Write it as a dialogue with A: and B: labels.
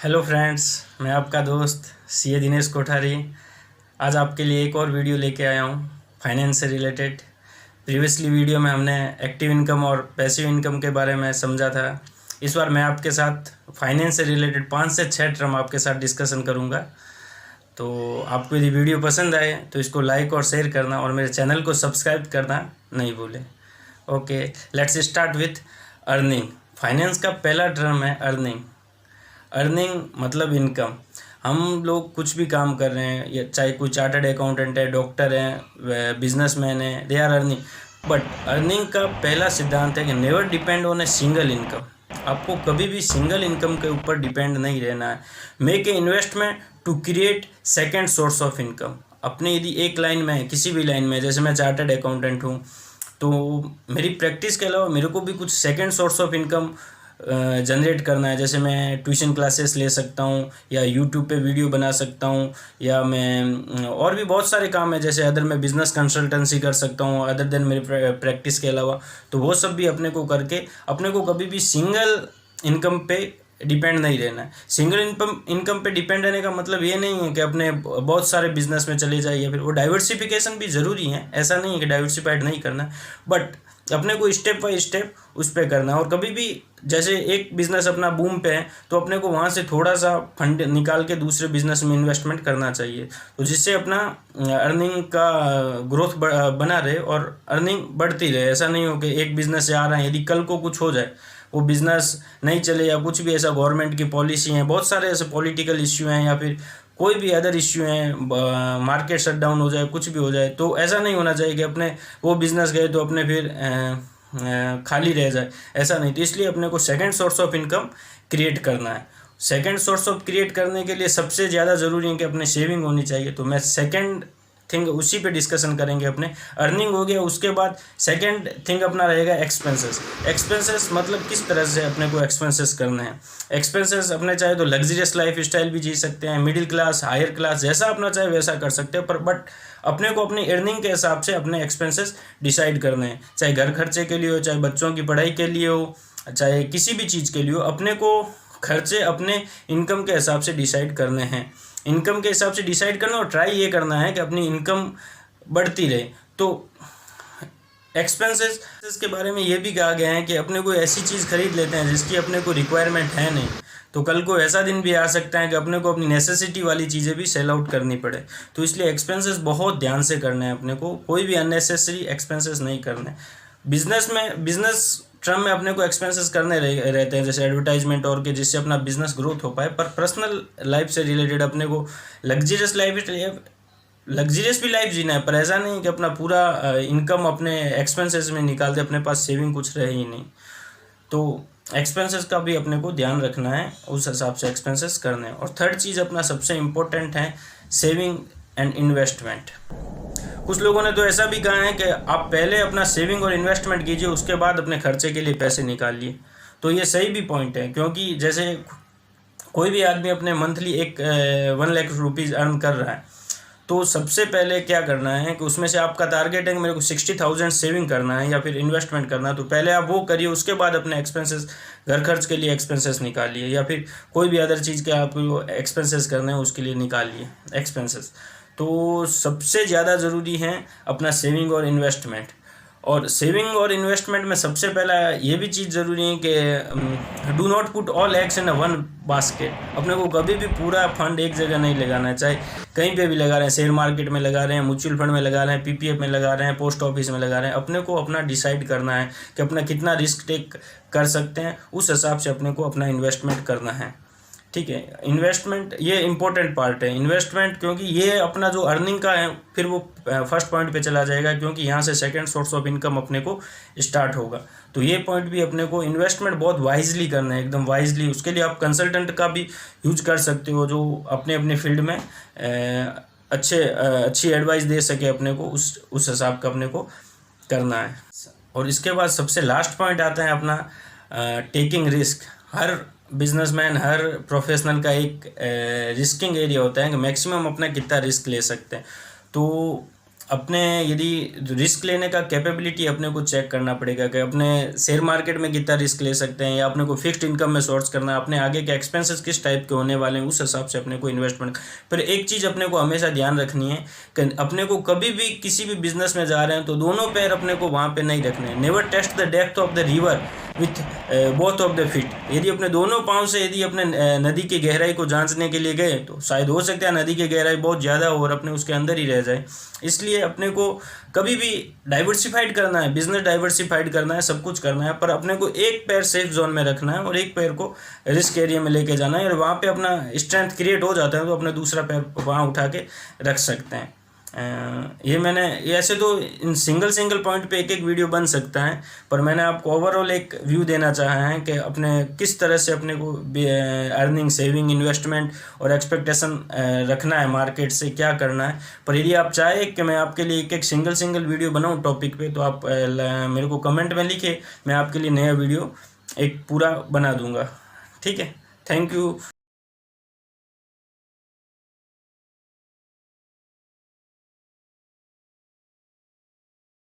A: Hello friends, मैं आपका दोस्त सीए दिनेश कोठारी आज आपके लिए एक और वीडियो लेके आया हूँ फाइनेंस से रिलेटेड। प्रीवियसली वीडियो में हमने एक्टिव इनकम और पैसिव इनकम के बारे में समझा था। इस बार मैं आपके साथ फाइनेंस से रिलेटेड 5 से 6 टर्म आपके साथ डिस्कशन करूँगा। तो आपको यदि वीडियो पसंद आए तो इसको लाइक और शेयर करना और मेरे चैनल को सब्सक्राइब करना नहीं भूलें। Okay, let's start with earning. Finance का पहला टर्म है अर्निंग। अर्निंग मतलब इनकम। हम लोग कुछ भी काम कर रहे हैं, या चाहे कोई चार्टर्ड अकाउंटेंट है, डॉक्टर है, बिजनेसमैन है, they are earning. But earning का पहला सिद्धांत है कि never depend on a single income. आपको कभी भी सिंगल इनकम के ऊपर डिपेंड नहीं रहना है। Make a investment to create second source of income. अपने यदि एक लाइन में, किसी भी लाइन में, जैसे मैं चार्टर्ड अकाउंटेंट हूँ तो मेरी प्रैक्टिस के अलावा मेरे को भी कुछ second source of income generate करना है। जैसे मैं ट्यूशन क्लासेस ले सकता हूँ, या यूट्यूब पे वीडियो बना सकता हूँ, या मैं और भी बहुत सारे काम है। जैसे अदर मैं बिज़नेस कंसल्टेंसी कर सकता हूँ अदर देन मेरे प्रैक्टिस के अलावा। तो वो सब भी अपने को करके अपने को कभी भी सिंगल इनकम पे डिपेंड नहीं रहना है। सिंगल इनकम पे डिपेंड रहने का मतलब ये नहीं है कि अपने बहुत सारे बिजनेस में चले जाए, या फिर वो डाइवर्सिफिकेशन भी ज़रूरी है। ऐसा नहीं है कि डाइवर्सिफाइड नहीं करना, बट अपने को स्टेप बाय स्टेप उस पर करना है। और कभी भी जैसे एक बिज़नेस अपना बूम पे है तो अपने को वहाँ से थोड़ा सा फंड निकाल के दूसरे बिज़नेस में इन्वेस्टमेंट करना चाहिए, तो जिससे अपना अर्निंग का ग्रोथ बना रहे और अर्निंग बढ़ती रहे। ऐसा नहीं हो कि एक बिज़नेस से आ रहा है, यदि कल को कुछ हो जाए, वो बिज़नेस नहीं चले, या कुछ भी ऐसा गवर्नमेंट की पॉलिसी है, बहुत सारे ऐसे पॉलिटिकल इश्यू हैं, या फिर कोई भी अदर इश्यू हैं, मार्केट शट डाउन हो जाए, कुछ भी हो जाए, तो ऐसा नहीं होना चाहिए कि अपने वो बिज़नेस गए तो अपने फिर खाली रह जाए। ऐसा नहीं। तो इसलिए अपने को second source of income create करना है। सेकंड सोर्स ऑफ क्रिएट करने के लिए सबसे ज़्यादा ज़रूरी है कि अपने सेविंग होनी चाहिए। तो मैं सेकंड थिंग उसी पे डिस्कशन करेंगे। अपने अर्निंग हो गया, उसके बाद सेकंड थिंग अपना रहेगा एक्सपेंसेस। एक्सपेंसेस मतलब किस तरह से अपने को एक्सपेंसेस करने हैं। एक्सपेंसेस अपने चाहे तो लग्जरियस लाइफ स्टाइल भी जी सकते हैं, मिडिल क्लास, हायर क्लास, जैसा अपना चाहे वैसा कर सकते हैं, पर बट अपने को अपनी अर्निंग के हिसाब से अपने एक्सपेंसेस डिसाइड करने हैं। चाहे घर खर्चे के लिए हो, चाहे बच्चों की पढ़ाई के लिए हो, चाहे किसी भी चीज़ के लिए हो, अपने को खर्चे अपने इनकम के हिसाब से डिसाइड करने हैं। इनकम के हिसाब से डिसाइड करना और ट्राई ये करना है कि अपनी इनकम बढ़ती रहे। तो एक्सपेंसेस के बारे में ये भी कहा गया है कि अपने को ऐसी चीज़ खरीद लेते हैं जिसकी अपने को रिक्वायरमेंट है नहीं, तो कल को ऐसा दिन भी आ सकता है कि अपने को अपनी नेसेसिटी वाली चीज़ें भी सेल आउट करनी पड़े। तो इसलिए एक्सपेंसेस बहुत ध्यान से करने हैं अपने को, कोई भी अननेसेसरी एक्सपेंसेस नहीं करने। बिजनेस टर्म में अपने को एक्सपेंसेस करने रहते हैं, जैसे एडवर्टाइजमेंट और के, जिससे अपना बिजनेस ग्रोथ हो पाए। पर पर्सनल लाइफ से रिलेटेड अपने को लग्जरियस भी लाइफ जीना है, पर ऐसा नहीं कि अपना पूरा इनकम अपने एक्सपेंसेस में निकाल दे, अपने पास सेविंग कुछ रहे ही नहीं। तो एक्सपेंसेस का भी अपने को ध्यान रखना है, उस हिसाब से एक्सपेंसेस करने हैं। और थर्ड चीज़ अपना सबसे इम्पोर्टेंट है सेविंग एंड इन्वेस्टमेंट। कुछ लोगों ने तो ऐसा भी कहा है कि आप पहले अपना सेविंग और इन्वेस्टमेंट कीजिए, उसके बाद अपने खर्चे के लिए पैसे निकालिए। तो ये सही भी पॉइंट है, क्योंकि जैसे कोई भी आदमी अपने मंथली 1 लाख रुपीज़ अर्न कर रहा है, तो सबसे पहले क्या करना है कि उसमें से आपका टारगेट है कि मेरे को 60,000 सेविंग करना है या फिर इन्वेस्टमेंट करना है, तो पहले आप वो करिए। उसके बाद अपने एक्सपेंसेस, घर खर्च के लिए एक्सपेंसेस निकालिए, या फिर कोई भी अदर चीज़ के आपको एक्सपेंसेस करने हैं उसके लिए निकालिए एक्सपेंसेस। तो सबसे ज़्यादा ज़रूरी है अपना सेविंग और इन्वेस्टमेंट। और सेविंग और इन्वेस्टमेंट में सबसे पहला ये भी चीज़ ज़रूरी है कि do not put all eggs in one basket. अपने को कभी भी पूरा फंड एक जगह नहीं लगाना है, चाहे कहीं पे भी लगा रहे हैं, शेयर मार्केट में लगा रहे हैं, म्यूचुअल फंड में लगा रहे हैं, पीपीएफ में लगा रहे हैं, पोस्ट ऑफिस में लगा रहे हैं। अपने को अपना डिसाइड करना है कि अपना कितना रिस्क टेक कर सकते हैं, उस हिसाब से अपने को अपना इन्वेस्टमेंट करना है। ठीक है, इन्वेस्टमेंट ये इंपॉर्टेंट पार्ट है इन्वेस्टमेंट, क्योंकि ये अपना जो अर्निंग का है फिर वो फर्स्ट पॉइंट पे चला जाएगा, क्योंकि यहाँ से सेकंड सोर्स ऑफ इनकम अपने को स्टार्ट होगा। तो ये पॉइंट भी अपने को इन्वेस्टमेंट बहुत वाइजली करना है, एकदम वाइजली। उसके लिए आप कंसल्टेंट का भी यूज कर सकते हो, जो अपने अपने फील्ड में अच्छी एडवाइस दे सके अपने को, उस हिसाब का अपने को करना है। और इसके बाद सबसे लास्ट पॉइंट आता है अपना टेकिंग रिस्क। हर बिजनेसमैन, हर प्रोफेशनल का एक रिस्किंग एरिया होता है कि मैक्सिमम अपना कितना रिस्क ले सकते हैं। तो अपने यदि रिस्क लेने का कैपेबिलिटी अपने को चेक करना पड़ेगा कि अपने शेयर मार्केट में कितना रिस्क ले सकते हैं, या अपने को फिक्स्ड इनकम में सोर्स करना है, अपने आगे के एक्सपेंसेस किस टाइप के होने वाले हैं, उस हिसाब से अपने को इन्वेस्टमेंट। पर एक चीज़ अपने को हमेशा ध्यान रखनी है कि अपने को कभी भी किसी भी बिजनेस में जा रहे हैं तो दोनों पैर अपने को वहाँ पे नहीं रखने हैं। Never test the depth of the river with both of the feet. यदि अपने दोनों पाँव से यदि अपने नदी की गहराई को जांचने के लिए गए तो शायद हो सकता है नदी की गहराई बहुत ज़्यादा हो और अपने उसके अंदर ही रह जाए। इसलिए अपने को कभी भी डाइवर्सिफाइड करना है, बिजनेस डाइवर्सिफाइड करना है, सब कुछ करना है, पर अपने को एक पैर सेफ जोन में रखना है और एक पैर को रिस्क एरिया में लेके जाना है। और वहाँ पे अपना स्ट्रेंथ क्रिएट हो जाता है तो अपने दूसरा पैर वहाँ उठा के रख सकते हैं। ये ऐसे तो इन सिंगल पॉइंट पे एक एक वीडियो बन सकता है, पर मैंने आपको ओवरऑल एक व्यू देना चाहा है कि अपने किस तरह से अपने को अर्निंग, सेविंग, इन्वेस्टमेंट और एक्सपेक्टेशन रखना है, मार्केट से क्या करना है। पर यदि आप चाहें कि मैं आपके लिए एक एक सिंगल वीडियो बनाऊँ टॉपिक पे, तो आप मेरे को कमेंट में लिखे, मैं आपके लिए नया वीडियो एक पूरा बना दूंगा। ठीक है, थैंक यू।